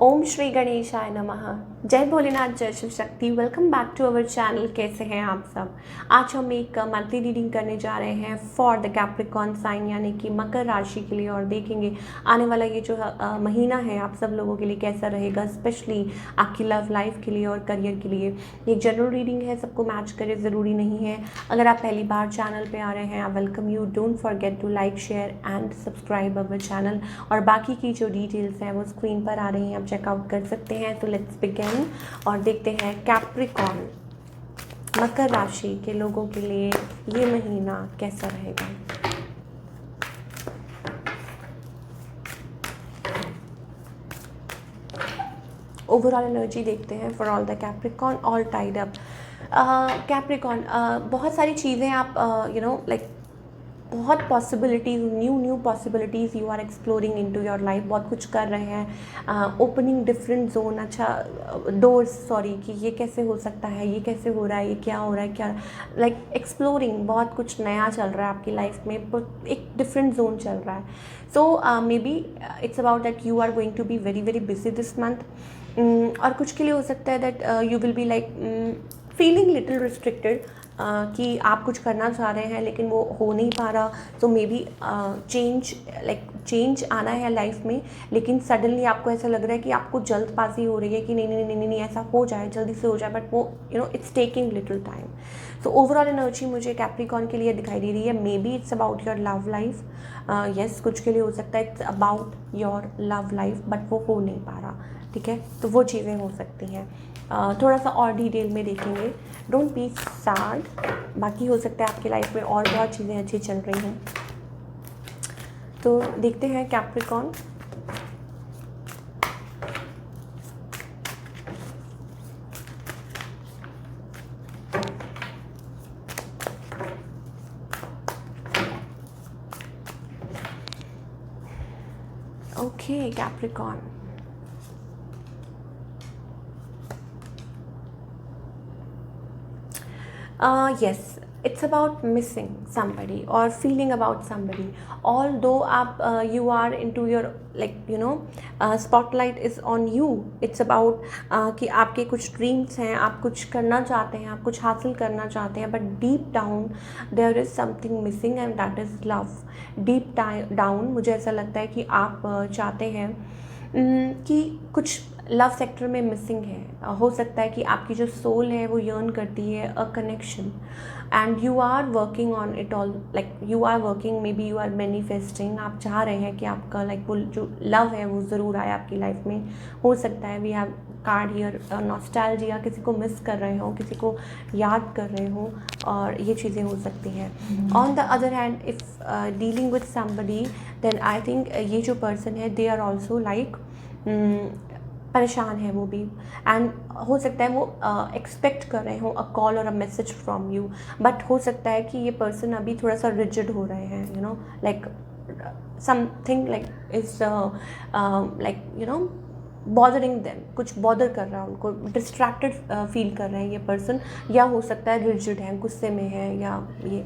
ओम श्री गणेशाय नमः। जय भोलेनाथ, जय Shiv Shakti. Welcome back to our channel. कैसे हैं आप सब? आज हम एक मंथली रीडिंग करने जा रहे हैं फॉर द कैप्रिकॉर्न साइन, यानी कि मकर राशि के लिए, और देखेंगे आने वाला ये जो महीना है आप सब लोगों के लिए कैसा रहेगा, स्पेशली आपकी लव लाइफ के लिए और करियर के लिए। ये जनरल रीडिंग है, सबको मैच करे ज़रूरी नहीं है। अगर आप पहली बार चैनल पर आ रहे हैं, I welcome you. Don't forget to like, share and subscribe our channel. और बाकी की जो डिटेल्स हैं वो स्क्रीन पर आ रही हैं, आप चेकआउट कर सकते हैं। तो लेट्स बिगिन और देखते हैं कैप्रिकॉर्न मकर राशि के लोगों के लिए ये महीना कैसा रहेगा। ओवरऑल एनर्जी देखते हैं for all the Capricorn all tied up. Capricorn, बहुत सारी चीज़ें आप लाइक बहुत possibilities, new possibilities you are exploring into your life. बहुत कुछ कर रहे हैं, ओपनिंग डिफरेंट जोन, अच्छा डोर्स, सॉरी, कि ये कैसे हो सकता है, ये कैसे हो रहा है, ये क्या हो रहा है, क्या लाइक एक्सप्लोरिंग। बहुत कुछ नया चल रहा है आपकी लाइफ में, एक डिफरेंट जोन चल रहा है। So may be it's about that you are going to be very very busy this month. और कुछ के लिए हो सकता है that you will be like feeling little restricted, कि आप कुछ करना चाह रहे हैं लेकिन वो हो नहीं पा रहा। तो मे बी चेंज आना है लाइफ में, लेकिन सडनली आपको ऐसा लग रहा है कि आपको जल्दबाजी हो रही है कि नहीं नहीं नहीं नहीं नहीं ऐसा हो जाए, जल्दी से हो जाए, बट वो it's taking little time. So overall energy मुझे कैप्रिकॉर्न के लिए दिखाई दे रही है। मे be it's about your love life. Yes, कुछ के लिए हो सकता है it's about your love life, but वो हो नहीं पा रहा। ठीक है, तो वो चीज़ें हो सकती हैं। थोड़ा सा और डिटेल में देखेंगे। डोंट बी सैड, बाकी हो सकता है आपकी लाइफ में और बहुत चीज़ें अच्छी चल रही हैं। तो देखते हैं Capricorn. Okay Capricorn, yes, it's about missing somebody or feeling about somebody. Although you are into your spotlight is on you. It's about कि आपके कुछ ड्रीम्स हैं, आप कुछ करना चाहते हैं, आप कुछ हासिल करना चाहते हैं, but deep down there is something missing and that is love. Deep down मुझे ऐसा लगता है कि आप चाहते हैं कि कुछ लव सेक्टर में मिसिंग है। हो सकता है कि आपकी जो सोल है वो यर्न करती है a connection, and you are working on it all. Like you are working, maybe you are manifesting. आप चाह रहे हैं कि आपका वो जो लव है वो ज़रूर आए आपकी लाइफ में। हो सकता है we have card here nostalgia, किसी को मिस कर रहे हो, किसी को याद कर रहे हो, और ये चीज़ें हो सकती हैं। On the other hand, if dealing with somebody, then I think ये जो पर्सन है दे आर ऑल्सो लाइक परेशान है वो भी, एंड हो सकता है वो एक्सपेक्ट कर रहे हो अ कॉल और a message from you, but हो सकता है कि ये पर्सन अभी थोड़ा सा रिजिड हो रहे हैं, like something like is bothering them, कुछ बॉदर कर रहा है उनको, डिस्ट्रैक्टेड फील कर रहे हैं ये पर्सन, या हो सकता है रिजिड है, गुस्से में है, या ये।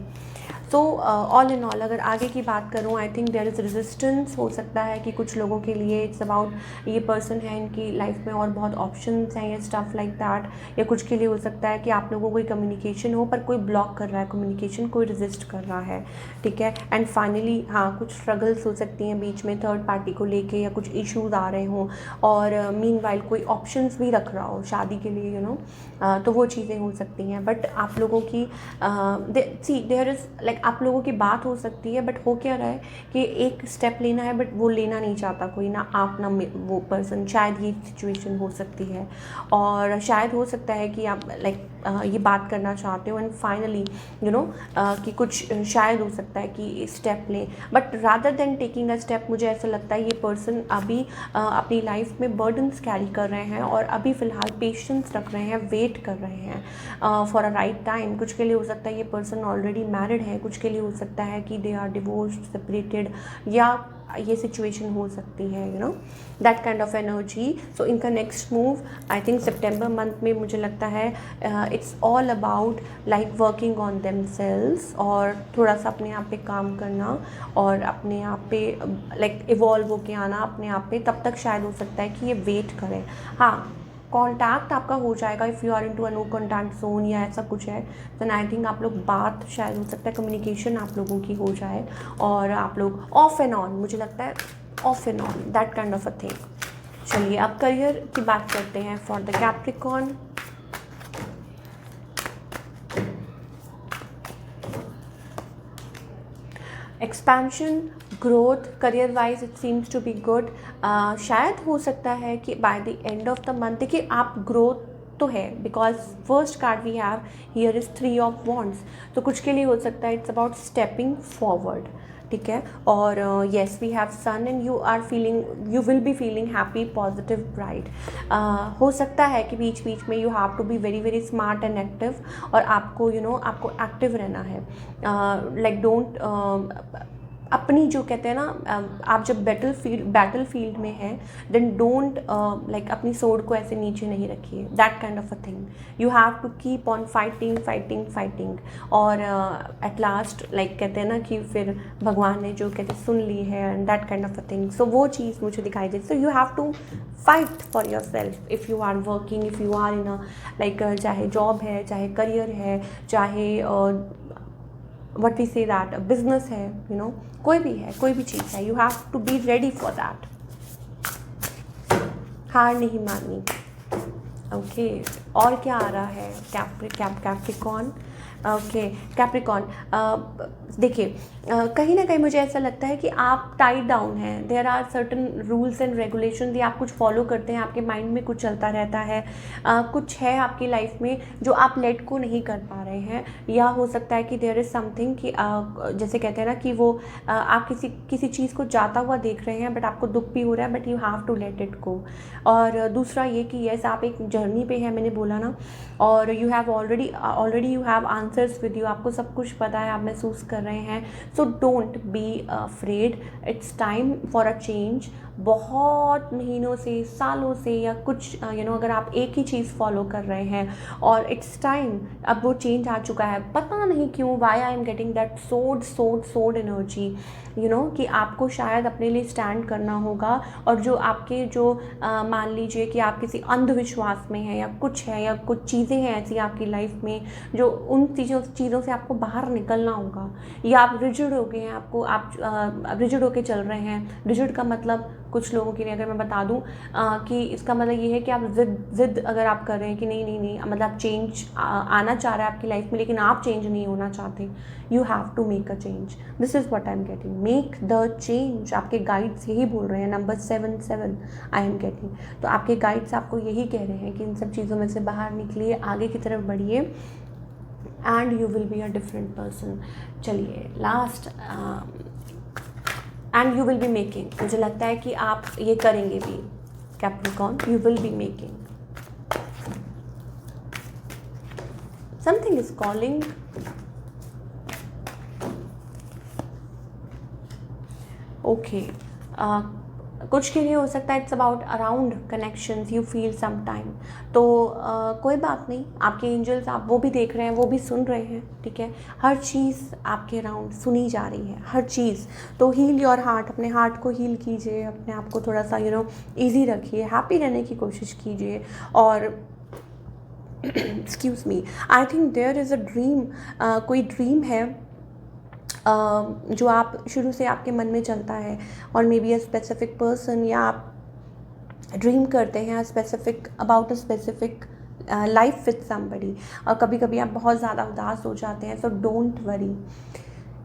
सो ऑल इन ऑल अगर आगे की बात करूँ, I think there is resistance. हो सकता है कि कुछ लोगों के लिए इट्स अबाउट ये पर्सन है, इनकी लाइफ में और बहुत ऑप्शंस हैं या स्टफ लाइक दैट, या कुछ के लिए हो सकता है कि आप लोगों को कोई कम्युनिकेशन हो पर कोई ब्लॉक कर रहा है कम्युनिकेशन, कोई रेजिस्ट कर रहा है। ठीक है, एंड फाइनली हाँ, कुछ स्ट्रगल्स हो सकती हैं बीच में थर्ड पार्टी को लेके, या कुछ इश्यूज आ रहे हों, और मीनवाइल कोई ऑप्शंस भी रख रहा हो शादी के लिए, तो वो चीज़ें हो सकती हैं। बट आप लोगों की सी देयर इज़ लाइक आप लोगों की बात हो सकती है, बट हो क्या रहा है कि एक स्टेप लेना है बट वो लेना नहीं चाहता कोई, ना आप ना वो पर्सन। शायद ये सिचुएशन हो सकती है, और शायद हो सकता है कि आप ये बात करना चाहते हो, एंड फाइनली कि कुछ शायद हो सकता है कि स्टेप लें, but rather than taking a step, मुझे ऐसा लगता है ये पर्सन अभी अपनी लाइफ में बर्डन्स कैरी कर रहे हैं, और अभी फ़िलहाल पेशेंस रख रहे हैं, वेट कर रहे हैं फॉर अ राइट टाइम। कुछ के लिए हो सकता है ये पर्सन ऑलरेडी मैरिड है, कुछ के लिए हो सकता है कि दे आर डिवोर्स्ड, सेपरेटेड, या ये सिचुएशन हो सकती है, you know, that kind of energy. So इनका नेक्स्ट मूव आई थिंक सितंबर मंथ में मुझे लगता है it's all about like working on themselves, और थोड़ा सा अपने आप पे काम करना और अपने आप पे लाइक इवॉल्व होके आना अपने आप पे. तब तक शायद हो सकता है कि ये वेट करें. हाँ, कॉन्टैक्ट आपका हो जाएगा if you are into a no contact zone या ऐसा कुछ है, देन आई थिंक आप लोग बात शायद हो सकता है कम्युनिकेशन आप लोगों की हो जाए, और आप लोग ऑफ एंड ऑन, मुझे लगता है off and on, that kind of a thing. चलिए अब करियर की बात करते हैं for the Capricorn. Expansion, growth, career wise it seems to be good. शायद हो सकता है कि by the end of the month, देखिए आप ग्रोथ तो है, because first card we have here is 3 of wands. तो कुछ के लिए हो सकता है इट्स अबाउट स्टेपिंग फॉरवर्ड, ठीक है. और yes we have sun and you are feeling, you will be feeling happy, positive, bright. हो सकता है कि बीच बीच में you have to be very very smart and active, और आपको यू नो आपको एक्टिव रहना है. लाइक डोंट अपनी जो कहते हैं ना, आप जब बैटल फील्ड में हैं देन डोंट लाइक अपनी सोड को ऐसे नीचे नहीं रखिए, that kind of a thing. You have to keep on fighting fighting fighting, और एट लास्ट लाइक कहते हैं ना कि फिर भगवान ने जो कहते सुन ली है, and that kind of a thing. So वो चीज़ मुझे दिखाई देती. So you have to fight for your self if you are working, if you are in a like चाहे जॉब है, चाहे करियर है, चाहे what we say that business है, यू नो, कोई भी है, कोई भी चीज़ है, you have to be ready for that. हार नहीं माननी. ओके, और क्या आ रहा है कैप्रिकॉर्न. ओके कैप्रिकॉर्न, देखिए कहीं ना कहीं मुझे ऐसा लगता है कि आप टाइड डाउन हैं. There are certain rules and regulation, ये आप कुछ फॉलो करते हैं, आपके माइंड में कुछ चलता रहता है, कुछ है आपकी लाइफ में जो आप लेट को नहीं कर पा रहे हैं. या हो सकता है कि देयर इज़ समथिंग कि जैसे कहते हैं ना कि वो आप किसी चीज़ को जाता हुआ देख रहे हैं, बट आपको दुख भी हो रहा है, but you have to let it go. और दूसरा ये कि यस आप एक जर्नी पे है, मैंने बोला ना, और you have already you have answers with you, आपको सब कुछ पता है, आप महसूस कर रहे हैं. So don't be afraid, it's time for a change. बहुत महीनों से, सालों से, या कुछ यू नो अगर आप एक ही चीज़ फॉलो कर रहे हैं और इट्स टाइम, अब वो चेंज आ चुका है. पता नहीं क्यों, why I am getting that sword energy, you know, कि आपको शायद अपने लिए स्टैंड करना होगा. और जो आपके जो मान लीजिए कि आप किसी अंधविश्वास में हैं, या कुछ है, या कुछ चीज़ें हैं ऐसी आपकी लाइफ में जो उन चीज़ों से आपको बाहर निकलना होगा. या आप रिजिड हो गए हैं, आप रिजिड होके चल रहे हैं. रिजिड का मतलब कुछ लोगों के लिए अगर मैं बता दूं कि इसका मतलब ये है कि आप जिद अगर आप कर रहे हैं कि नहीं, मतलब आप चेंज आना चाह रहे हैं आपकी लाइफ में, लेकिन आप चेंज नहीं होना चाहते. You have to make a change. This is what I am getting. Make the change. आपके गाइड्स यही बोल रहे हैं. Number 7 I am getting. तो आपके गाइड्स आपको यही कह रहे हैं कि इन सब चीज़ों में से बाहर निकलिए, आगे की तरफ बढ़िए, and you will be a different person. चलिए last, and you will be making. मुझे लगता है कि आप ये करेंगे भी Capricorn. You will be making. Something is calling. Okay, कुछ के लिए हो सकता है it's about around connections you feel some time. तो कोई बात नहीं, आपके एंजल्स आप वो भी देख रहे हैं, वो भी सुन रहे हैं, ठीक है. हर चीज़ आपके अराउंड सुनी जा रही है, हर चीज़. तो हील योर हार्ट, अपने हार्ट को हील कीजिए, अपने आप को थोड़ा सा यू नो ईजी रखिए, हैप्पी रहने की कोशिश कीजिए. और excuse me, I think there is a dream. कोई ड्रीम है जो आप शुरू से आपके मन में चलता है, और may be a specific person, या आप ड्रीम करते हैं specific about a specific life with somebody. और कभी कभी आप बहुत ज़्यादा उदास हो जाते हैं. So don't worry,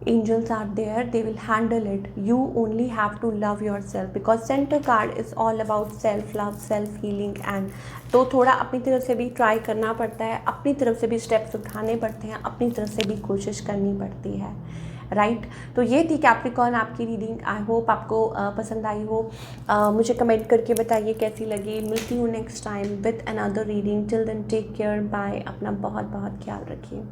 angels are there, they will handle it. You only have to love yourself, because center card is all about self love, self healing. and तो थोड़ा अपनी तरफ से भी ट्राई करना पड़ता है, अपनी तरफ से भी स्टेप्स उठाने पड़ते हैं, अपनी तरफ से भी कोशिश करनी पड़ती है, राइट. तो ये थी कैप्रिकॉर्न आपकी रीडिंग. आई होप आपको पसंद आई हो. मुझे कमेंट करके बताइए कैसी लगी. मिलती हूँ next time with another reading. Till then take care, bye. अपना बहुत बहुत ख्याल रखिए.